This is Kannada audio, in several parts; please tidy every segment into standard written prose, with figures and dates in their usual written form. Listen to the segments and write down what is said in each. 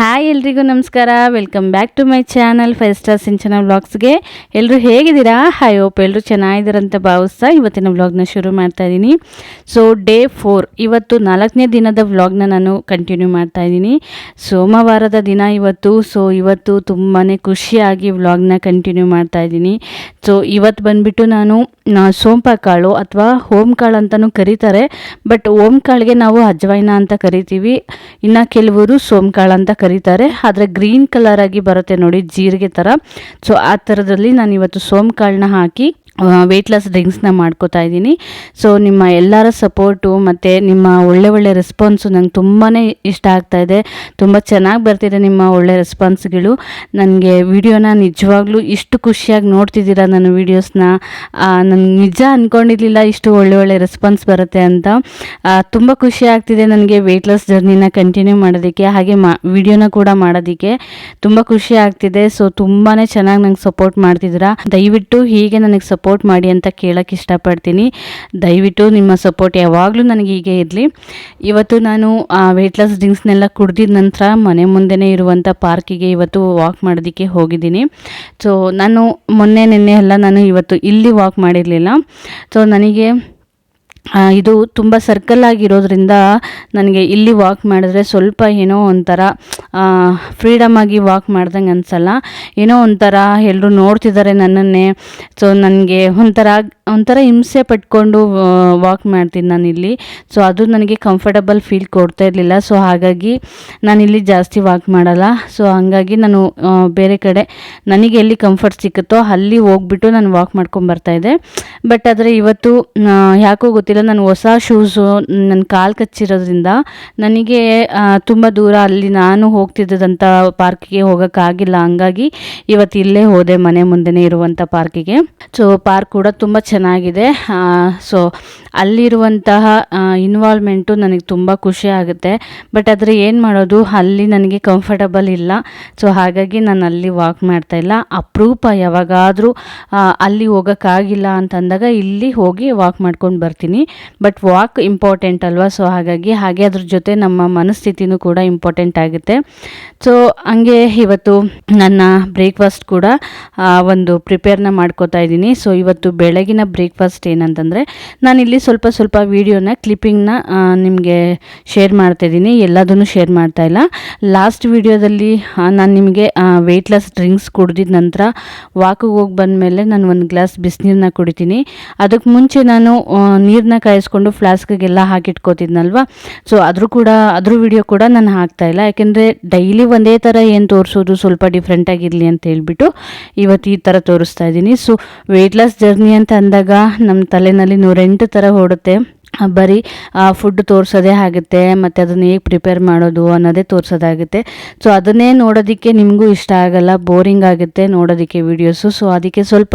ಹಾಯ್ ಎಲ್ರಿಗೂ ನಮಸ್ಕಾರ. Welcome back to my channel 5 star Sinchana ವ್ಲಾಗ್ಸ್ಗೆ. ಎಲ್ಲರೂ ಹೇಗಿದ್ದೀರಾ? ಐ ಹೋಪ್ ಎಲ್ಲರೂ ಚೆನ್ನಾಗಿದ್ದೀರಂತ ಭಾವಿಸ್ತಾ ಇವತ್ತಿನ ವ್ಲಾಗ್ನ ಶುರು ಮಾಡ್ತಾ ಇದ್ದೀನಿ. ಸೊ ಡೇ 4 ಇವತ್ತು 4ನೇ ದಿನದ ವ್ಲಾಗ್ನ ನಾನು ಕಂಟಿನ್ಯೂ ಮಾಡ್ತಾ ಇದ್ದೀನಿ. ಸೋಮವಾರದ ದಿನ ಇವತ್ತು. ಸೊ ಇವತ್ತು ತುಂಬಾ ಖುಷಿಯಾಗಿ ವ್ಲಾಗ್ನ ಕಂಟಿನ್ಯೂ ಮಾಡ್ತಾ ಇದ್ದೀನಿ. ಸೊ ಇವತ್ತು ಬಂದುಬಿಟ್ಟು ನಾನು ಸೋಂಪ ಕಾಳು ಅಥವಾ ಓಮ್ ಕಾಳು ಅಂತಲೂ ಕರೀತಾರೆ. ಬಟ್ ಓಮ್ ಕಾಳಿಗೆ ನಾವು ಅಜ್ವೈನ ಅಂತ ಕರಿತೀವಿ. ಇನ್ನು ಕೆಲವರು ಸೋಂಕಾಳು ಅಂತ ಕರೀತಾರೆ. ಆದರೆ ಗ್ರೀನ್ ಕಲರ್ ಆಗಿ ಬರುತ್ತೆ ನೋಡಿ, ಜೀರಿಗೆ ಥರ. ಸೊ ಆ ಥರದಲ್ಲಿ ನಾನು ಇವತ್ತು ಸೋಂಕಾಳನ್ನ ಹಾಕಿ ವೆಯ್ಟ್ ಲಾಸ್ ಡ್ರಿಂಕ್ಸ್ನ ಮಾಡ್ಕೋತಾ ಇದ್ದೀನಿ. ಸೊ ನಿಮ್ಮ ಎಲ್ಲರ ಸಪೋರ್ಟು ಮತ್ತು ನಿಮ್ಮ ಒಳ್ಳೆ ರೆಸ್ಪಾನ್ಸು ನಂಗೆ ತುಂಬಾ ಇಷ್ಟ ಆಗ್ತಾಯಿದೆ. ತುಂಬ ಚೆನ್ನಾಗಿ ಬರ್ತಿದೆ ನಿಮ್ಮ ಒಳ್ಳೆ ರೆಸ್ಪಾನ್ಸ್ಗಳು. ನನಗೆ ವಿಡಿಯೋನ ನಿಜವಾಗ್ಲೂ ಇಷ್ಟು ಖುಷಿಯಾಗಿ ನೋಡ್ತಿದ್ದೀರಾ ನನ್ನ ವೀಡಿಯೋಸ್ನ. ನನಗೆ ನಿಜ ಅಂದ್ಕೊಂಡಿರಲಿಲ್ಲ ಇಷ್ಟು ಒಳ್ಳೆ ರೆಸ್ಪಾನ್ಸ್ ಬರುತ್ತೆ ಅಂತ. ತುಂಬ ಖುಷಿ ಆಗ್ತಿದೆ ನನಗೆ ವೆಯ್ಟ್ ಲಾಸ್ ಜರ್ನಿನ ಕಂಟಿನ್ಯೂ ಮಾಡೋದಕ್ಕೆ, ಹಾಗೆ ವಿಡಿಯೋನ ಕೂಡ ಮಾಡೋದಕ್ಕೆ ತುಂಬ ಖುಷಿ ಆಗ್ತಿದೆ. ಸೊ ತುಂಬಾ ಚೆನ್ನಾಗಿ ನಂಗೆ ಸಪೋರ್ಟ್ ಮಾಡ್ತಿದ್ದೀರಾ. ದಯವಿಟ್ಟು ಹೀಗೆ ನನಗೆ ಸಪೋರ್ಟ್ ಮಾಡಿ ಅಂತ ಕೇಳೋಕ್ಕೆ ಇಷ್ಟಪಡ್ತೀನಿ. ದಯವಿಟ್ಟು ನಿಮ್ಮ ಸಪೋರ್ಟ್ ಯಾವಾಗಲೂ ನನಗೆ ಹೀಗೆ ಇರಲಿ. ಇವತ್ತು ನಾನು ವೆಯ್ಟ್ ಲಾಸ್ ಡ್ರಿಂಕ್ಸ್ನೆಲ್ಲ ಕುಡ್ದಿದ ನಂತರ ಮನೆ ಮುಂದೆನೇ ಇರುವಂಥ ಪಾರ್ಕಿಗೆ ಇವತ್ತು ವಾಕ್ ಮಾಡೋದಕ್ಕೆ ಹೋಗಿದ್ದೀನಿ. ಸೊ ನಾನು ನಿನ್ನೆ ಎಲ್ಲ ನಾನು ಇವತ್ತು ಇಲ್ಲಿ ವಾಕ್ ಮಾಡಿರಲಿಲ್ಲ. ಸೊ ನನಗೆ ಇದು ತುಂಬ ಸರ್ಕಲ್ ಆಗಿರೋದ್ರಿಂದ ನನಗೆ ಇಲ್ಲಿ ವಾಕ್ ಮಾಡಿದ್ರೆ ಸ್ವಲ್ಪ ಏನೋ ಒಂಥರ ಫ್ರೀಡಮ್ ಆಗಿ ವಾಕ್ ಮಾಡ್ದಂಗೆ ಅನಿಸಲ್ಲ. ಏನೋ ಒಂಥರ ಎಲ್ಲರೂ ನೋಡ್ತಿದ್ದಾರೆ ನನ್ನನ್ನೇ. ಸೊ ನನಗೆ ಒಂಥರ ಹಿಂಸೆ ಪಟ್ಕೊಂಡು ವಾಕ್ ಮಾಡ್ತೀನಿ ನಾನಿಲ್ಲಿ. ಸೊ ಅದು ನನಗೆ ಕಂಫರ್ಟಬಲ್ ಫೀಲ್ ಕೊಡ್ತಾ ಇರಲಿಲ್ಲ. ಸೊ ಹಾಗಾಗಿ ನಾನಿಲ್ಲಿ ಜಾಸ್ತಿ ವಾಕ್ ಮಾಡಲ್ಲ. ಸೊ ಹಾಗಾಗಿ ನಾನು ಬೇರೆ ಕಡೆ ನನಗೆ ಎಲ್ಲಿ ಕಂಫರ್ಟ್ ಸಿಕ್ಕುತ್ತೋ ಅಲ್ಲಿ ಹೋಗ್ಬಿಟ್ಟು ನಾನು ವಾಕ್ ಮಾಡ್ಕೊಂಬರ್ತಾಯಿದ್ದೆ. ಬಟ್ ಆದರೆ ಇವತ್ತು ಯಾಕೋ ಗೊತ್ತಿಲ್ಲ, ನಾನು ಹೊಸ ಶೂಸು ನನ್ನ ಕಾಲು ಕಚ್ಚಿರೋದ್ರಿಂದ ನನಗೆ ತುಂಬ ದೂರ ಅಲ್ಲಿ ನಾನು ಹೋಗ್ತಿದ್ದಂಥ ಪಾರ್ಕಿಗೆ ಹೋಗೋಕ್ಕಾಗಿಲ್ಲ. ಹಂಗಾಗಿ ಇವತ್ತು ಇಲ್ಲೇ ಹೋದೆ, ಮನೆ ಮುಂದೆನೇ ಇರುವಂಥ ಪಾರ್ಕಿಗೆ. ಸೊ ಪಾರ್ಕ್ ಕೂಡ ತುಂಬ ಚೆನ್ನಾಗಿದೆ. ಸೊ ಅಲ್ಲಿರುವಂತಹ ಇನ್ವಾಲ್ವ್ಮೆಂಟು ನನಗೆ ತುಂಬ ಖುಷಿ ಆಗುತ್ತೆ. ಬಟ್ ಆದರೆ ಏನು ಮಾಡೋದು, ಅಲ್ಲಿ ನನಗೆ ಕಂಫರ್ಟಬಲ್ ಇಲ್ಲ. ಸೊ ಹಾಗಾಗಿ ನಾನು ಅಲ್ಲಿ ವಾಕ್ ಮಾಡ್ತಾಯಿಲ್ಲ. ಅಪರೂಪ ಯಾವಾಗಾದರೂ ಅಲ್ಲಿ ಹೋಗೋಕ್ಕಾಗಿಲ್ಲ ಅಂತಂದಾಗ ಇಲ್ಲಿ ಹೋಗಿ ವಾಕ್ ಮಾಡ್ಕೊಂಡು ಬರ್ತೀನಿ. ಬಟ್ ವಾಕ್ ಇಂಪಾರ್ಟೆಂಟ್ ಅಲ್ವಾ? ಸೊ ಹಾಗೆ ಅದ್ರ ಜೊತೆ ನಮ್ಮ ಮನಸ್ಥಿತಿನೂ ಕೂಡ ಇಂಪಾರ್ಟೆಂಟ್ ಆಗುತ್ತೆ. ಸೊ ಹಂಗೆ ಇವತ್ತು ನನ್ನ ಬ್ರೇಕ್ಫಾಸ್ಟ್ ಕೂಡ ಒಂದು ಪ್ರಿಪೇರ್ನ ಮಾಡ್ಕೋತಾ ಇದ್ದೀನಿ. ಸೊ ಇವತ್ತು ಬೆಳಗಿನ ಬ್ರೇಕ್ಫಾಸ್ಟ್ ಏನಂತಂದರೆ, ನಾನಿಲ್ಲಿ ಸ್ವಲ್ಪ ವೀಡಿಯೋನ ಕ್ಲಿಪ್ಪಿಂಗ್ನ ನಿಮಗೆ ಶೇರ್ ಮಾಡ್ತಾಯಿದ್ದೀನಿ. ಎಲ್ಲದನ್ನು ಶೇರ್ ಮಾಡ್ತಾಯಿಲ್ಲ. ಲಾಸ್ಟ್ ವೀಡಿಯೋದಲ್ಲಿ ನಾನು ನಿಮಗೆ ವೆಯ್ಟ್ ಲಾಸ್ ಡ್ರಿಂಕ್ಸ್ ಕುಡ್ದಿದ ನಂತರ ವಾಕಿಗೆ ಹೋಗಿ ಬಂದಮೇಲೆ ನಾನು ಒಂದು ಗ್ಲಾಸ್ ಬಿಸಿನೀರನ್ನ ಕುಡಿತೀನಿ. ಅದಕ್ಕೆ ಮುಂಚೆ ನಾನು ನೀರನ್ನ ಕಾಯಿಸ್ಕೊಂಡು ಫ್ಲಾಸ್ಕಿಗೆಲ್ಲ ಹಾಕಿಟ್ಕೋತಿದ್ನಲ್ವ. ಸೊ ಅದ್ರ ವಿಡಿಯೋ ಕೂಡ ನಾನು ಹಾಕ್ತಾಯಿಲ್ಲ. ಯಾಕೆಂದರೆ ಡೈಲಿ ಒಂದೇ ಥರ ಏನು ತೋರಿಸೋದು, ಸ್ವಲ್ಪ ಡಿಫ್ರೆಂಟಾಗಿರಲಿ ಅಂತ ಹೇಳ್ಬಿಟ್ಟು ಇವತ್ತು ಈ ಥರ ತೋರಿಸ್ತಾ ಇದ್ದೀನಿ. ಸೊ ವೆಯ್ಟ್ ಲಾಸ್ ಜರ್ನಿ ಅಂತ ಅಂದಾಗ ನಮ್ಮ ತಲೆಯಲ್ಲಿ 108 ಥರ ಓಡುತ್ತೆ. ಬರೀ ಫುಡ್ ತೋರಿಸೋದೇ ಆಗುತ್ತೆ, ಮತ್ತು ಅದನ್ನು ಹೇಗೆ ಪ್ರಿಪೇರ್ ಮಾಡೋದು ಅನ್ನೋದೇ ತೋರಿಸೋದಾಗುತ್ತೆ. ಸೊ ಅದನ್ನೇ ನೋಡೋದಕ್ಕೆ ನಿಮಗೂ ಇಷ್ಟ ಆಗಲ್ಲ, ಬೋರಿಂಗ್ ಆಗುತ್ತೆ ನೋಡೋದಕ್ಕೆ ವೀಡಿಯೋಸು. ಸೊ ಅದಕ್ಕೆ ಸ್ವಲ್ಪ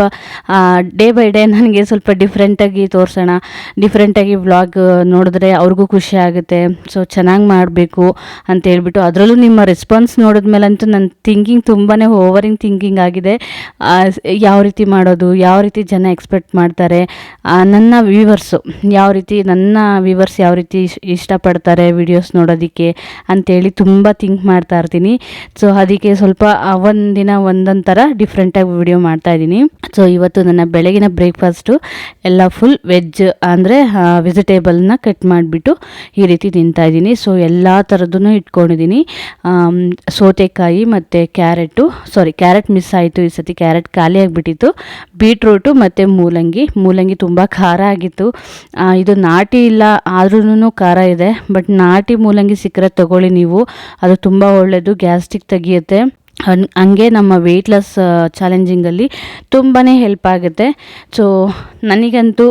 ಡೇ ಬೈ ಡೇ ನನಗೆ ಸ್ವಲ್ಪ ಡಿಫ್ರೆಂಟಾಗಿ ತೋರಿಸೋಣ, ಡಿಫ್ರೆಂಟಾಗಿ ವ್ಲಾಗ್ ನೋಡಿದ್ರೆ ಅವ್ರಿಗೂ ಖುಷಿ ಆಗುತ್ತೆ. ಸೊ ಚೆನ್ನಾಗಿ ಮಾಡಬೇಕು ಅಂತ ಹೇಳ್ಬಿಟ್ಟು, ಅದರಲ್ಲೂ ನಿಮ್ಮ ರೆಸ್ಪಾನ್ಸ್ ನೋಡಿದ್ಮೇಲಂತೂ ನನ್ನ ಥಿಂಕಿಂಗ್ ತುಂಬಾ ಓವರಿಂಗ್ ಥಿಂಕಿಂಗ್ ಆಗಿದೆ. ಯಾವ ರೀತಿ ಮಾಡೋದು, ಯಾವ ರೀತಿ ಜನ ಎಕ್ಸ್ಪೆಕ್ಟ್ ಮಾಡ್ತಾರೆ, ನನ್ನ ವ್ಯೂವರ್ಸು ಯಾವ ರೀತಿ ಇಷ್ಟಪಡ್ತಾರೆ ವಿಡಿಯೋಸ್ ನೋಡೋದಕ್ಕೆ ಅಂತೇಳಿ ತುಂಬ ಥಿಂಕ್ ಮಾಡ್ತಾ ಇರ್ತೀನಿ. ಸೊ ಅದಕ್ಕೆ ಸ್ವಲ್ಪ ಒಂದಿನ ಒಂದೊಂದು ಥರ ಡಿಫ್ರೆಂಟಾಗಿ ವಿಡಿಯೋ ಮಾಡ್ತಾಯಿದ್ದೀನಿ. ಸೊ ಇವತ್ತು ನನ್ನ ಬೆಳಗಿನ ಬ್ರೇಕ್ಫಾಸ್ಟು ಎಲ್ಲ ಫುಲ್ ವೆಜ್, ಅಂದರೆ ವೆಜಿಟೇಬಲ್ನ ಕಟ್ ಮಾಡಿಬಿಟ್ಟು ಈ ರೀತಿ ತಿಂತಾಯಿದ್ದೀನಿ. ಸೊ ಎಲ್ಲ ಥರದ್ದೂ ಇಟ್ಕೊಂಡಿದ್ದೀನಿ. ಸೌತೆಕಾಯಿ ಮತ್ತು ಕ್ಯಾರೆಟ್ ಮಿಸ್ ಆಯಿತು ಈ ಸತಿ, ಕ್ಯಾರೆಟ್ ಖಾಲಿ ಆಗಿಬಿಟ್ಟಿತ್ತು. ಬೀಟ್ರೂಟು ಮತ್ತು ಮೂಲಂಗಿ ತುಂಬ ಖಾರ ಆಗಿತ್ತು. ಇದು ನಾಟಿ ಇಲ್ಲ ಆದ್ರೂ ಖಾರ ಇದೆ. ಬಟ್ ನಾಟಿ ಮೂಲಂಗಿ ಸಿಕ್ಕರೆ ತಗೊಳ್ಳಿ ನೀವು, ಅದು ತುಂಬ ಒಳ್ಳೆಯದು, ಗ್ಯಾಸ್ಟ್ರಿಕ್ ತೆಗಿಯುತ್ತೆ. ಹಂಗೆ ನಮ್ಮ ವೆಯ್ಟ್ ಲಾಸ್ ಚಾಲೆಂಜಿಂಗಲ್ಲಿ ತುಂಬಾ ಹೆಲ್ಪ್ ಆಗುತ್ತೆ. ಸೊ ನನಗಂತೂ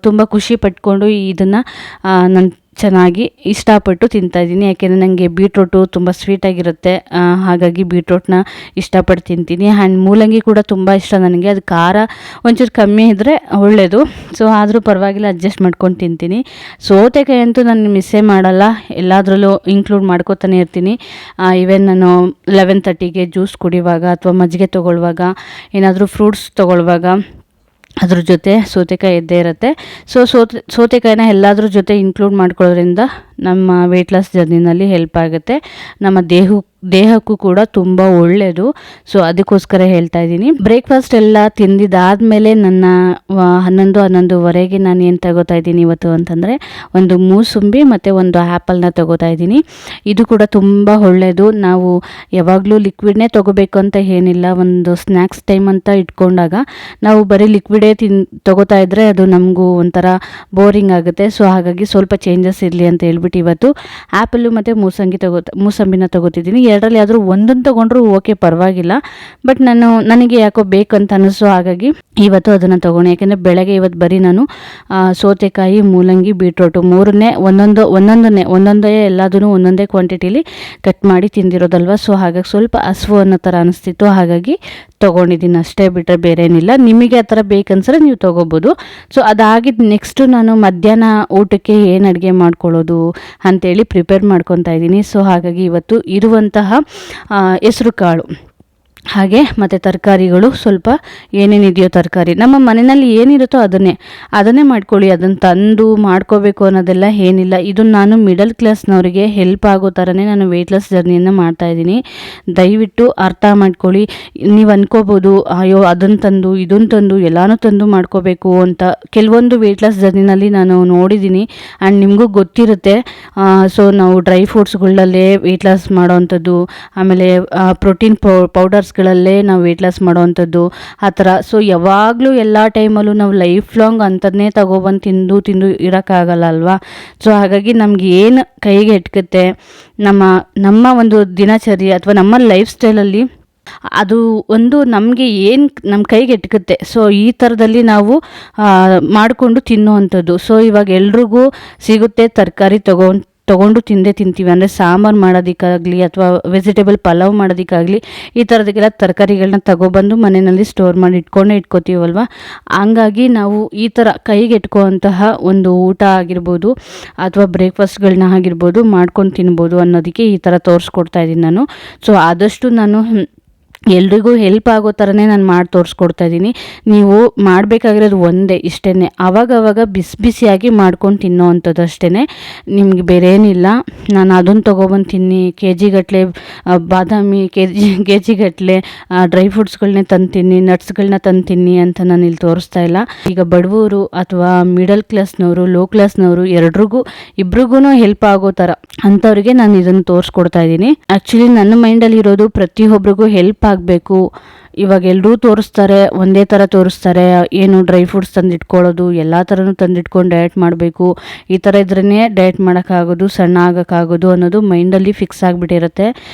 ತುಂಬ ಖುಷಿ ಪಟ್ಕೊಂಡು ಇದನ್ನು ನಾನು ಚೆನ್ನಾಗಿ ಇಷ್ಟಪಟ್ಟು ತಿಂತಾಯಿದ್ದೀನಿ. ಯಾಕೆಂದರೆ ನನಗೆ ಬೀಟ್ರೂಟು ತುಂಬ ಸ್ವೀಟಾಗಿರುತ್ತೆ, ಹಾಗಾಗಿ ಬೀಟ್ರೂಟ್ನ ಇಷ್ಟಪಟ್ಟು ತಿಂತೀನಿ. ಆ್ಯಂಡ್ ಮೂಲಂಗಿ ಕೂಡ ತುಂಬ ಇಷ್ಟ ನನಗೆ. ಅದು ಖಾರ ಒಂಚೂರು ಕಮ್ಮಿ ಇದ್ದರೆ ಒಳ್ಳೆಯದು. ಸೊ ಆದರೂ ಪರವಾಗಿಲ್ಲ, ಅಡ್ಜಸ್ಟ್ ಮಾಡ್ಕೊಂಡು ತಿಂತೀನಿ. ಸೌತೆಕಾಯಿ ಅಂತೂ ನಾನು ಮಿಸ್ಸೇ ಮಾಡಲ್ಲ, ಎಲ್ಲದರಲ್ಲೂ ಇನ್ಕ್ಲೂಡ್ ಮಾಡ್ಕೋತಾನೆ ಇರ್ತೀನಿ. ಈವನ್ ನಾನು 11:30ಗೆ ಜ್ಯೂಸ್ ಕುಡಿಯುವಾಗ ಅಥವಾ ಮಜ್ಜಿಗೆ ತೊಗೊಳ್ಳುವಾಗ, ಏನಾದರೂ ಫ್ರೂಟ್ಸ್ ತೊಗೊಳ್ಳುವಾಗ ಅದ್ರ ಜೊತೆ ಸೌತೆಕಾಯಿ ಇದ್ದೇ ಇರುತ್ತೆ. ಸೊ ಸೌತೆಕಾಯಿನ ಎಲ್ಲದ್ರ ಜೊತೆ ಇನ್ಕ್ಲೂಡ್ ಮಾಡ್ಕೊಳ್ಳೋದ್ರಿಂದ ನಮ್ಮ ವೆಯ್ಟ್ ಲಾಸ್ ಜರ್ನಿನಲ್ಲಿ ಹೆಲ್ಪ್ ಆಗುತ್ತೆ. ನಮ್ಮ ದೇಹಕ್ಕೂ ಕೂಡ ತುಂಬ ಒಳ್ಳೆಯದು. ಸೊ ಅದಕ್ಕೋಸ್ಕರ ಹೇಳ್ತಾ ಇದ್ದೀನಿ. ಬ್ರೇಕ್ಫಾಸ್ಟ್ ಎಲ್ಲ ತಿಂದಿದ್ದಾದಮೇಲೆ ನನ್ನ 11-11:30 ನಾನು ಏನು ತಗೋತಾ ಇದ್ದೀನಿ ಇವತ್ತು ಅಂತಂದರೆ, ಒಂದು ಮೂಸಂಬಿ ಮತ್ತು ಒಂದು ಆ್ಯಪಲ್ನ ತಗೋತಾ ಇದ್ದೀನಿ. ಇದು ಕೂಡ ತುಂಬ ಒಳ್ಳೆಯದು. ನಾವು ಯಾವಾಗಲೂ ಲಿಕ್ವಿಡ್ನೇ ತಗೋಬೇಕು ಅಂತ ಏನಿಲ್ಲ. ಒಂದು ಸ್ನ್ಯಾಕ್ಸ್ ಟೈಮ್ ಅಂತ ಇಟ್ಕೊಂಡಾಗ ನಾವು ಬರೀ ಲಿಕ್ವಿಡೇ ತಗೋತಾ ಇದ್ದರೆ ಅದು ನಮಗೂ ಒಂಥರ ಬೋರಿಂಗ್ ಆಗುತ್ತೆ. ಸೊ ಹಾಗಾಗಿ ಸ್ವಲ್ಪ ಚೇಂಜಸ್ ಇರಲಿ ಅಂತ ಹೇಳ್ಬಿಟ್ಟು ಇವತ್ತು ಆ್ಯಪಲ್ಲು ಮತ್ತು ಮೂಸಂಬಿನ ತಗೋತಿದ್ದೀನಿ. ಎರಡರಲ್ಲಿ ಆದರೂ ಒಂದನ್ನು ತೊಗೊಂಡ್ರೂ ಓಕೆ, ಪರವಾಗಿಲ್ಲ. ಬಟ್ ನನಗೆ ಯಾಕೋ ಬೇಕಂತ ಅನ್ನಿಸು, ಹಾಗಾಗಿ ಇವತ್ತು ಅದನ್ನು ತೊಗೊಂಡೆ. ಯಾಕೆಂದರೆ ಬೆಳಗ್ಗೆ ಇವತ್ತು ಬರೀ ನಾನು ಸೌತೆಕಾಯಿ, ಮೂಲಂಗಿ, ಬೀಟ್ರೋಟು ಮೂರನ್ನೇ ಒಂದೊಂದೇ ಎಲ್ಲದೂ ಒಂದೊಂದೇ ಕ್ವಾಂಟಿಟಿಲಿ ಕಟ್ ಮಾಡಿ ತಿಂದಿರೋದಲ್ವ. ಸೊ ಹಾಗಾಗಿ ಸ್ವಲ್ಪ ಹಸಿವು ಅನ್ನೋ ಥರ ಅನಿಸ್ತಿತ್ತು, ಹಾಗಾಗಿ ತೊಗೊಂಡಿದ್ದೀನಿ ಅಷ್ಟೇ, ಬಿಟ್ಟರೆ ಬೇರೆ ಏನಿಲ್ಲ. ನಿಮಗೆ ಆ ಥರ ಬೇಕನ್ಸರೆ ನೀವು ತೊಗೋಬೋದು. ಸೊ ಅದಾಗಿದ್ದು ನೆಕ್ಸ್ಟು ನಾನು ಮಧ್ಯಾಹ್ನ ಊಟಕ್ಕೆ ಏನು ಅಡುಗೆ ಮಾಡ್ಕೊಳ್ಳೋದು ಅಂಥೇಳಿ ಪ್ರಿಪೇರ್ ಮಾಡ್ಕೊತಾ ಇದ್ದೀನಿ. ಸೊ ಹಾಗಾಗಿ ಇವತ್ತು ಇರುವಂತಹ ಹೆಸರು ಕಾಳು ಹಾಗೆ ಮತ್ತು ತರಕಾರಿಗಳು ಸ್ವಲ್ಪ ಏನೇನಿದೆಯೋ ತರಕಾರಿ ನಮ್ಮ ಮನೆಯಲ್ಲಿ ಏನಿರುತ್ತೋ ಅದನ್ನೇ ಮಾಡ್ಕೊಳ್ಳಿ. ಅದನ್ನು ತಂದು ಮಾಡ್ಕೋಬೇಕು ಅನ್ನೋದೆಲ್ಲ ಏನಿಲ್ಲ. ಇದು ನಾನು ಮಿಡಲ್ ಕ್ಲಾಸ್ನವರಿಗೆ ಹೆಲ್ಪ್ ಆಗೋ ಥರನೇ ನಾನು ವೆಯ್ಟ್ ಲಾಸ್ ಜರ್ನಿಯನ್ನು ಮಾಡ್ತಾಯಿದ್ದೀನಿ. ದಯವಿಟ್ಟು ಅರ್ಥ ಮಾಡ್ಕೊಳ್ಳಿ. ನೀವು ಅನ್ಕೋಬೋದು, ಅಯ್ಯೋ ಅದನ್ನು ತಂದು ಇದನ್ನು ತಂದು ಎಲ್ಲನೂ ತಂದು ಮಾಡ್ಕೋಬೇಕು ಅಂತ. ಕೆಲವೊಂದು ವೆಯ್ಟ್ ಲಾಸ್ ಜರ್ನಿನಲ್ಲಿ ನಾನು ನೋಡಿದ್ದೀನಿ ಆ್ಯಂಡ್ ನಿಮಗೂ ಗೊತ್ತಿರುತ್ತೆ. ಸೊ ನಾವು ಡ್ರೈ ಫ್ರೂಟ್ಸ್ಗಳಲ್ಲೇ ವೆಯ್ಟ್ ಲಾಸ್ ಮಾಡೋವಂಥದ್ದು, ಆಮೇಲೆ ಪ್ರೋಟೀನ್ ಪೌಡರ್ಸ್ ನಾವು ವೆಯ್ಟ್ ಲಾಸ್ ಮಾಡೋವಂಥದ್ದು ಆ ಥರ. ಸೊ ಯಾವಾಗಲೂ ಎಲ್ಲ ಟೈಮಲ್ಲೂ ನಾವು ಲೈಫ್ ಲಾಂಗ್ ಅಂಥದ್ದೇ ತಗೊಬಂದು ತಿಂದು ಇರೋಕ್ಕಾಗಲ್ಲ ಅಲ್ವಾ. ಸೊ ಹಾಗಾಗಿ ನಮ್ಗೆ ಏನು ಕೈಗೆ ಎಟ್ಕುತ್ತೆ, ನಮ್ಮ ಒಂದು ದಿನಚರಿ ಅಥವಾ ನಮ್ಮ ಲೈಫ್ ಸ್ಟೈಲಲ್ಲಿ ಅದು ಒಂದು ನಮಗೆ ಏನು ನಮ್ಮ ಕೈಗೆ ಎಟ್ಕುತ್ತೆ. ಸೊ ಈ ಥರದಲ್ಲಿ ನಾವು ಮಾಡಿಕೊಂಡು ತಿನ್ನುವಂಥದ್ದು. ಸೊ ಇವಾಗ ಎಲ್ರಿಗೂ ಸಿಗುತ್ತೆ, ತರಕಾರಿ ತೊಗೊಂಡು ತಿಂತೀವಿ. ಅಂದರೆ ಸಾಂಬಾರು ಮಾಡೋದಕ್ಕಾಗಲಿ ಅಥವಾ ವೆಜಿಟೇಬಲ್ ಪಲಾವ್ ಮಾಡೋದಕ್ಕಾಗಲಿ ಈ ಥರದಕ್ಕೆಲ್ಲ ತರಕಾರಿಗಳನ್ನ ತಗೊಬಂದು ಮನೆಯಲ್ಲಿ ಸ್ಟೋರ್ ಮಾಡಿ ಇಟ್ಕೋತೀವಲ್ವ. ಹಂಗಾಗಿ ನಾವು ಈ ಥರ ಕೈಗೆ ಇಟ್ಕೋವಂತಹ ಒಂದು ಊಟ ಆಗಿರ್ಬೋದು ಅಥವಾ ಬ್ರೇಕ್ಫಾಸ್ಟ್ಗಳನ್ನ ಆಗಿರ್ಬೋದು ಮಾಡ್ಕೊಂಡು ತಿನ್ಬೋದು ಅನ್ನೋದಕ್ಕೆ ಈ ಥರ ತೋರಿಸ್ಕೊಡ್ತಾ ಇದ್ದೀನಿ ನಾನು. ಸೊ ಆದಷ್ಟು ನಾನು ಎಲ್ರಿಗೂ ಹೆಲ್ಪ್ ಆಗೋ ಥರನೇ ನಾನು ಮಾಡಿ ತೋರಿಸ್ಕೊಡ್ತಾ ಇದ್ದೀನಿ. ನೀವು ಮಾಡಬೇಕಾಗಿರೋದು ಒಂದೇ, ಇಷ್ಟೇ, ಆವಾಗವಾಗ ಬಿಸಿಯಾಗಿ ಮಾಡ್ಕೊಂಡು ತಿನ್ನೋ ಅಂಥದ್ದು ಅಷ್ಟೇ, ನಿಮಗೆ ಬೇರೆ ಏನಿಲ್ಲ. ನಾನು ಅದನ್ನು ತೊಗೊಬಂದು ತಿನ್ನಿ, ಕೆ ಜಿಗಟ್ಟಲೆ ಬಾದಾಮಿ, ಕೆ ಜಿಗಟ್ಟಲೆ ಡ್ರೈ ಫ್ರೂಟ್ಸ್ಗಳನ್ನೇ ತಂದು ತಿನ್ನಿ, ನಟ್ಸ್ಗಳನ್ನ ತಂದು ತಿನ್ನಿ ಅಂತ ನಾನು ಇಲ್ಲಿ ತೋರಿಸ್ತಾ ಇಲ್ಲ. ಈಗ ಬಡವರು ಅಥವಾ ಮಿಡಲ್ ಕ್ಲಾಸ್ನವರು, ಲೋ ಕ್ಲಾಸ್ನವರು ಇಬ್ರಿಗೂ ಹೆಲ್ಪ್ ಆಗೋ ಥರ ಅಂಥವ್ರಿಗೆ ನಾನು ಇದನ್ನು ತೋರಿಸ್ಕೊಡ್ತಾ ಇದ್ದೀನಿ. ಆ್ಯಕ್ಚುಲಿ ನನ್ನ ಮೈಂಡಲ್ಲಿ ಇರೋದು ಪ್ರತಿಯೊಬ್ಬರಿಗೂ ಹೆಲ್ಪ್ ಆಗಬೇಕು. ಇವಾಗ ಎಲ್ಲರೂ ತೋರಿಸ್ತಾರೆ, ಒಂದೇ ಥರ ತೋರಿಸ್ತಾರೆ, ಏನು ಡ್ರೈ ಫ್ರೂಟ್ಸ್ ತಂದಿಟ್ಕೊಳ್ಳೋದು, ಎಲ್ಲ ಥರನೂ ತಂದಿಟ್ಕೊಂಡು ಡಯಟ್ ಮಾಡಬೇಕು, ಈ ಥರ ಇದ್ರೇ ಡಯಟ್ ಮಾಡೋಕ್ಕಾಗೋದು, ಸಣ್ಣ ಆಗೋಕ್ಕಾಗೋದು ಅನ್ನೋದು ಮೈಂಡಲ್ಲಿ ಫಿಕ್ಸ್ ಆಗಿಬಿಟ್ಟಿರುತ್ತೆ.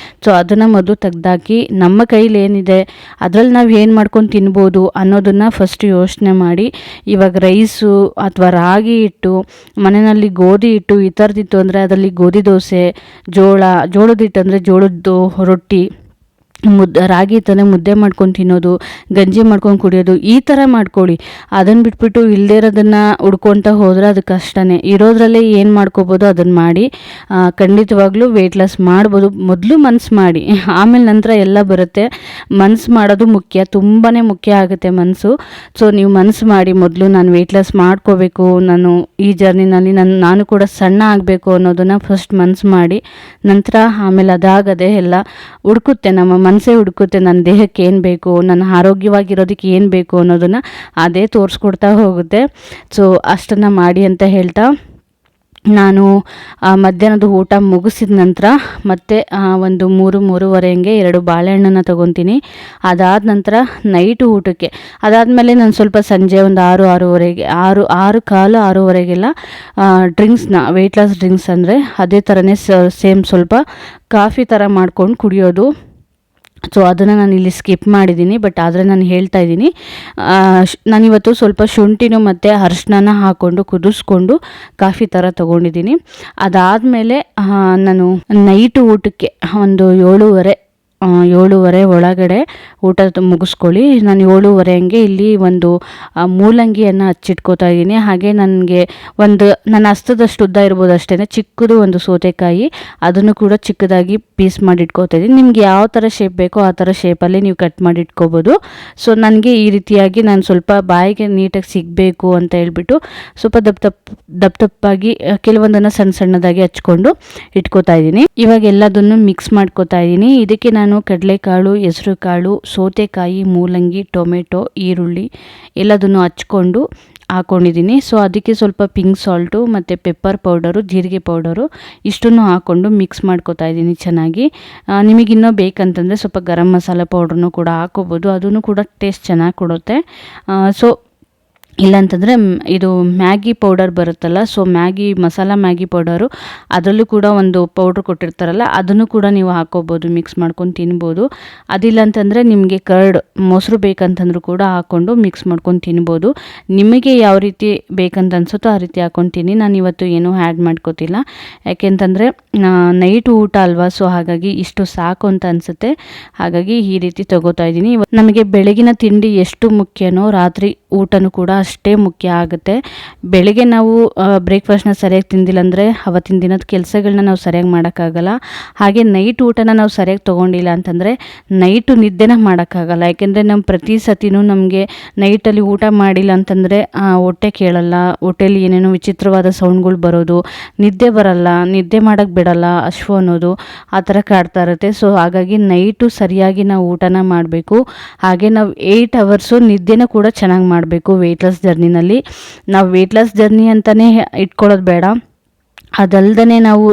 ಸೊ ಅದನ್ನು ಮೊದಲು ತೆಗ್ದಾಕಿ ನಮ್ಮ ಕೈಲಿ ಏನಿದೆ ಅದರಲ್ಲಿ ನಾವು ಏನು ಮಾಡ್ಕೊಂಡು ತಿನ್ಬೋದು ಅನ್ನೋದನ್ನು ಫಸ್ಟ್ ಯೋಚನೆ ಮಾಡಿ. ಇವಾಗ ರೈಸು ಅಥವಾ ರಾಗಿ ಹಿಟ್ಟು, ಮನೆಯಲ್ಲಿ ಗೋಧಿ ಹಿಟ್ಟು ಈ ಥರದಿತ್ತು ಅಂದರೆ ಅದರಲ್ಲಿ ಗೋಧಿ ದೋಸೆ, ಜೋಳದ ಹಿಟ್ಟು ಅಂದರೆ ಜೋಳದ್ದು ರೊಟ್ಟಿ, ರಾಗಿ ತಾನೇ ಮುದ್ದೆ ಮಾಡ್ಕೊಂಡು ತಿನ್ನೋದು, ಗಂಜಿ ಮಾಡ್ಕೊಂಡು ಕುಡಿಯೋದು, ಈ ಥರ ಮಾಡ್ಕೊಳ್ಳಿ. ಅದನ್ನು ಬಿಟ್ಬಿಟ್ಟು ಇಲ್ಲದೇ ಇರೋದನ್ನು ಹುಡ್ಕೊತ ಹೋದರೆ ಅದು ಕಷ್ಟನೇ. ಇರೋದ್ರಲ್ಲೇ ಏನು ಮಾಡ್ಕೋಬೋದು ಅದನ್ನು ಮಾಡಿ ಖಂಡಿತವಾಗ್ಲೂ ವೆಯ್ಟ್ ಲಾಸ್ ಮಾಡ್ಬೋದು. ಮೊದಲು ಮನ್ಸು ಮಾಡಿ, ಆಮೇಲೆ ನಂತರ ಎಲ್ಲ ಬರುತ್ತೆ. ಮನ್ಸು ಮಾಡೋದು ಮುಖ್ಯ, ತುಂಬಾ ಮುಖ್ಯ ಆಗುತ್ತೆ ಮನಸ್ಸು. ಸೊ ನೀವು ಮನಸ್ಸು ಮಾಡಿ, ಮೊದಲು ನಾನು ವೆಯ್ಟ್ ಲಾಸ್ ಮಾಡ್ಕೋಬೇಕು, ನಾನು ಈ ಜರ್ನಿನಲ್ಲಿ ನಾನು ಕೂಡ ಸಣ್ಣ ಆಗಬೇಕು ಅನ್ನೋದನ್ನು ಫಸ್ಟ್ ಮನಸ್ಸು ಮಾಡಿ, ನಂತರ ಆಮೇಲೆ ಅದಾಗದೆ ಎಲ್ಲ ಹುಡುಕುತ್ತೆ, ನಮ್ಮ ಮನಸ್ಸೇ ಹುಡುಕುತ್ತೆ ನನ್ನ ದೇಹಕ್ಕೆ ಏನು ಬೇಕು, ನನ್ನ ಆರೋಗ್ಯವಾಗಿರೋದಕ್ಕೆ ಏನು ಬೇಕು ಅನ್ನೋದನ್ನು ಅದೇ ತೋರಿಸ್ಕೊಡ್ತಾ ಹೋಗುತ್ತೆ. ಸೊ ಅಷ್ಟನ್ನು ಮಾಡಿ ಅಂತ ಹೇಳ್ತಾ ನಾನು ಮಧ್ಯಾಹ್ನದ ಊಟ ಮುಗಿಸಿದ ನಂತರ ಮತ್ತೆ ಒಂದು 3-3:30 ಹಂಗೆ 2 ಬಾಳೆಹಣ್ಣನ್ನು ತೊಗೊತೀನಿ. ಅದಾದ ನಂತರ ನೈಟು ಊಟಕ್ಕೆ ಅದಾದಮೇಲೆ ನಾನು ಸ್ವಲ್ಪ ಸಂಜೆ ಒಂದು 6-6:30 6:15-6:30ಗೆಲ್ಲ ಡ್ರಿಂಕ್ಸ್ನ, ವೆಯ್ಟ್ ಲಾಸ್ ಡ್ರಿಂಕ್ಸ್ ಅಂದರೆ ಅದೇ ಥರನೇ ಸೇಮ್ ಸ್ವಲ್ಪ ಕಾಫಿ ಥರ ಮಾಡ್ಕೊಂಡು ಕುಡಿಯೋದು. ಸೊ ಅದನ್ನು ನಾನು ಇಲ್ಲಿ ಸ್ಕಿಪ್ ಮಾಡಿದ್ದೀನಿ, ಬಟ್ ಆದರೆ ನಾನು ಹೇಳ್ತಾ ಇದ್ದೀನಿ. ನಾನಿವತ್ತು ಸ್ವಲ್ಪ ಶುಂಠಿನೂ ಮತ್ತು ಅರಿಶಿನ ಹಾಕ್ಕೊಂಡು ಕುದಿಸ್ಕೊಂಡು ಕಾಫಿ ಥರ ತೊಗೊಂಡಿದ್ದೀನಿ. ಅದಾದಮೇಲೆ ನಾನು ನೈಟು ಊಟಕ್ಕೆ ಒಂದು 7:30 7:30 ಒಳಗಡೆ ಊಟ ಮುಗಿಸ್ಕೊಳ್ಳಿ. ನಾನು 7:30 ಹಂಗೆ ಇಲ್ಲಿ ಒಂದು ಮೂಲಂಗಿಯನ್ನು ಹಚ್ಚಿಟ್ಕೋತಾ ಇದ್ದೀನಿ. ಹಾಗೆ ನನಗೆ ನನ್ನ ಹಸ್ತದಷ್ಟು ಉದ್ದ ಇರ್ಬೋದು ಅಷ್ಟೇ ಚಿಕ್ಕದು ಒಂದು ಸೌತೆಕಾಯಿ, ಅದನ್ನು ಕೂಡ ಚಿಕ್ಕದಾಗಿ ಪೀಸ್ ಮಾಡಿ ಇಟ್ಕೋತಾ ಇದ್ದೀನಿ. ನಿಮ್ಗೆ ಯಾವ ಥರ ಶೇಪ್ ಬೇಕೋ ಆ ಥರ ಶೇಪಲ್ಲಿ ನೀವು ಕಟ್ ಮಾಡಿ ಇಟ್ಕೋಬೋದು. ಸೊ ನನಗೆ ಈ ರೀತಿಯಾಗಿ ನಾನು ಸ್ವಲ್ಪ ಬಾಯಿಗೆ ನೀಟಾಗಿ ಸಿಗಬೇಕು ಅಂತ ಹೇಳ್ಬಿಟ್ಟು ಸ್ವಲ್ಪ ದಪ್ಪದಾಗಿ ಕೆಲವೊಂದನ್ನು ಸಣ್ಣದಾಗಿ ಹಚ್ಕೊಂಡು ಇಟ್ಕೋತಾ ಇದ್ದೀನಿ. ಇವಾಗ ಎಲ್ಲದನ್ನು ಮಿಕ್ಸ್ ಮಾಡ್ಕೋತಾ ಇದ್ದೀನಿ. ಇದಕ್ಕೆ ನಾನು ಕಡಲೆಕಾಳು, ಹೆಸರುಕಾಳು, ಸೌತೆಕಾಯಿ, ಮೂಲಂಗಿ, ಟೊಮೆಟೊ, ಈರುಳ್ಳಿ ಎಲ್ಲದನ್ನು ಹಚ್ಕೊಂಡು ಹಾಕ್ಕೊಂಡಿದ್ದೀನಿ. ಸೊ ಅದಕ್ಕೆ ಸ್ವಲ್ಪ ಪಿಂಕ್ ಸಾಲ್ಟು ಮತ್ತು ಪೆಪ್ಪರ್ ಪೌಡರು, ಜೀರಿಗೆ ಪೌಡರು ಇಷ್ಟನ್ನು ಹಾಕ್ಕೊಂಡು ಮಿಕ್ಸ್ ಮಾಡ್ಕೋತಾ ಇದ್ದೀನಿ ಚೆನ್ನಾಗಿ. ನಿಮಗಿನ್ನೂ ಬೇಕಂತಂದರೆ ಸ್ವಲ್ಪ ಗರಂ ಮಸಾಲ ಪೌಡ್ರನ್ನು ಕೂಡ ಹಾಕೋಬೋದು, ಅದನ್ನು ಕೂಡ ಟೇಸ್ಟ್ ಚೆನ್ನಾಗಿ ಕೊಡುತ್ತೆ. ಸೊ ಇಲ್ಲಾಂತಂದರೆ ಇದು ಮ್ಯಾಗಿ ಪೌಡರ್ ಬರುತ್ತಲ್ಲ, ಸೊ ಮಸಾಲ ಮ್ಯಾಗಿ ಪೌಡರು ಅದರಲ್ಲೂ ಕೂಡ ಒಂದು ಪೌಡ್ರ್ ಕೊಟ್ಟಿರ್ತಾರಲ್ಲ, ಅದನ್ನು ಕೂಡ ನೀವು ಹಾಕೋಬೋದು, ಮಿಕ್ಸ್ ಮಾಡ್ಕೊಂಡು ತಿನ್ಬೋದು. ಅದಿಲ್ಲ ಅಂತಂದರೆ ನಿಮಗೆ ಮೊಸರು ಬೇಕಂತಂದ್ರೂ ಕೂಡ ಹಾಕ್ಕೊಂಡು ಮಿಕ್ಸ್ ಮಾಡ್ಕೊಂಡು ತಿನ್ಬೋದು. ನಿಮಗೆ ಯಾವ ರೀತಿ ಬೇಕಂತ ಅನಿಸುತ್ತೋ ಆ ರೀತಿ ಹಾಕ್ಕೊತೀನಿ. ನಾನು ಇವತ್ತು ಏನೂ ಆ್ಯಡ್ ಮಾಡ್ಕೋತಿಲ್ಲ, ಯಾಕೆಂತಂದರೆ ನೈಟ್ ಊಟ ಅಲ್ವಾ, ಸೊ ಹಾಗಾಗಿ ಇಷ್ಟು ಸಾಕು ಅಂತ ಅನಿಸುತ್ತೆ. ಹಾಗಾಗಿ ಈ ರೀತಿ ತಗೋತಾ ಇದ್ದೀನಿ. ನಮಗೆ ಬೆಳಗಿನ ತಿಂಡಿ ಎಷ್ಟು ಮುಖ್ಯನೋ ರಾತ್ರಿ ಊಟನೂ ಕೂಡ ಅಷ್ಟೇ ಮುಖ್ಯ ಆಗುತ್ತೆ. ಬೆಳಗ್ಗೆ ನಾವು ಬ್ರೇಕ್ಫಾಸ್ಟ್ನ ಸರಿಯಾಗಿ ತಿಂದಿಲ್ಲ ಅಂದರೆ ಅವತ್ತಿನ ದಿನದ ಕೆಲಸಗಳನ್ನ ನಾವು ಸರಿಯಾಗಿ ಮಾಡೋಕ್ಕಾಗಲ್ಲ. ಹಾಗೆ ನೈಟ್ ಊಟನ ನಾವು ಸರಿಯಾಗಿ ತೊಗೊಂಡಿಲ್ಲ ಅಂತಂದರೆ ನೈಟು ನಿದ್ದೆನ ಮಾಡೋಕ್ಕಾಗಲ್ಲ. ಯಾಕೆಂದರೆ ನಮ್ಮ ಪ್ರತಿ ಸತಿನೂ ನಮಗೆ ನೈಟಲ್ಲಿ ಊಟ ಮಾಡಿಲ್ಲ ಅಂತಂದರೆ ಹೊಟ್ಟೆ ಕೇಳಲ್ಲ, ಹೊಟ್ಟೆಲಿ ಏನೇನೋ ವಿಚಿತ್ರವಾದ ಸೌಂಡ್ಗಳು ಬರೋದು, ನಿದ್ದೆ ಬರಲ್ಲ, ನಿದ್ದೆ ಮಾಡೋಕ್ಕೆ ಬಿಡಲ್ಲ, ಅಶ್ವ ಅನ್ನೋದು ಆ ಥರ ಕಾಡ್ತಾ ಇರುತ್ತೆ. ಸೊ ಹಾಗಾಗಿ ನೈಟು ಸರಿಯಾಗಿ ನಾವು ಊಟನ ಮಾಡಬೇಕು. ಹಾಗೆ ನಾವು 8 ಅವರ್ಸು ನಿದ್ದೆನ ಕೂಡ ಚೆನ್ನಾಗಿ ಮಾಡಬೇಕು. ವೆಯ್ಟ್ ಲಾಸ್ ಜರ್ನಿನಲ್ಲಿ ನಾವು ವೆಯ್ಟ್ ಲಾಸ್ ಜರ್ನಿ ಅಂತಲೇ ಇಟ್ಕೊಳ್ಳೋದು ಬೇಡ. ಅದಲ್ದೇ ನಾವು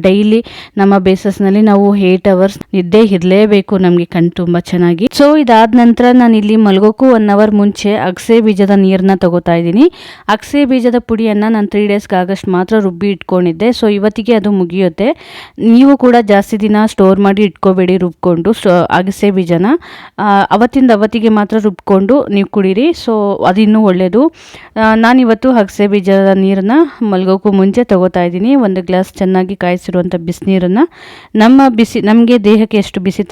ಡೈಲಿ ನಮ್ಮ ಬೇಸಸ್ನಲ್ಲಿ ನಾವು 8 ಅವರ್ಸ್ ನಿದ್ದೆ ಇರಲೇಬೇಕು ನಮಗೆ ಕಣ್ಣು ತುಂಬ ಚೆನ್ನಾಗಿ. ಸೊ ಇದಾದ ನಂತರ ನಾನು ಇಲ್ಲಿ ಮಲಗೋಕ್ಕೂ 1 ಅವರ್ ಮುಂಚೆ ಅಗಸೆ ಬೀಜದ ನೀರನ್ನ ತಗೋತಾ ಇದ್ದೀನಿ. ಅಗಸೆ ಬೀಜದ ಪುಡಿಯನ್ನು ನಾನು 3 ಡೇಸ್ಗೆ ಆಗಷ್ಟು ಮಾತ್ರ ರುಬ್ಬಿ ಇಟ್ಕೊಂಡಿದ್ದೆ. ಸೊ ಇವತ್ತಿಗೆ ಅದು ಮುಗಿಯುತ್ತೆ. ನೀವು ಕೂಡ ಜಾಸ್ತಿ ದಿನ ಸ್ಟೋರ್ ಮಾಡಿ ಇಟ್ಕೋಬೇಡಿ ರುಬ್ಕೊಂಡು. ಅಗಸೆ ಬೀಜನ ಅವತ್ತಿಗೆ ಮಾತ್ರ ರುಬ್ಕೊಂಡು ನೀವು ಕುಡೀರಿ. ಸೊ ಅದಿನ್ನೂ ಒಳ್ಳೆಯದು. ನಾನಿವತ್ತು ಅಗಸೆ ಬೀಜದ ನೀರನ್ನ ಮಲಗೋಕ್ಕೂ ಮುಂಚೆ ತಗೋತಾ ಇದ್ದೀನಿ. 1 ಗ್ಲಾಸ್ ಚೆನ್ನಾಗಿ ಕಾಯಿಸಿರುವಂಥ ಬಿಸಿನೀರನ್ನು ನಮಗೆ ದೇಹಕ್ಕೆ ಎಷ್ಟು ಬಿಸಿ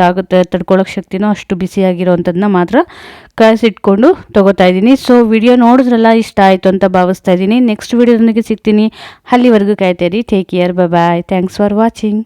ತಡ್ಕೊಳ್ಳೋಕೆ ಶಕ್ತಿನೋ ಅಷ್ಟು ಬಿಸಿಯಾಗಿರೋವಂಥದ್ದನ್ನ ಮಾತ್ರ ಕಾಯಿಸಿಟ್ಕೊಂಡು ತಗೋತಾ ಇದ್ದೀನಿ. ಸೊ ವಿಡಿಯೋ ನೋಡಿದ್ರಲ್ಲ, ಇಷ್ಟ ಆಯಿತು ಅಂತ ಭಾವಿಸ್ತಾ ಇದ್ದೀನಿ. ನೆಕ್ಸ್ಟ್ ವಿಡಿಯೋದೊಂದಿಗೆ ಸಿಗ್ತೀನಿ. ಅಲ್ಲಿವರೆಗೂ ಕಾಯ್ತಾ ಇರಿ. Take care, bye. Thanks for watching.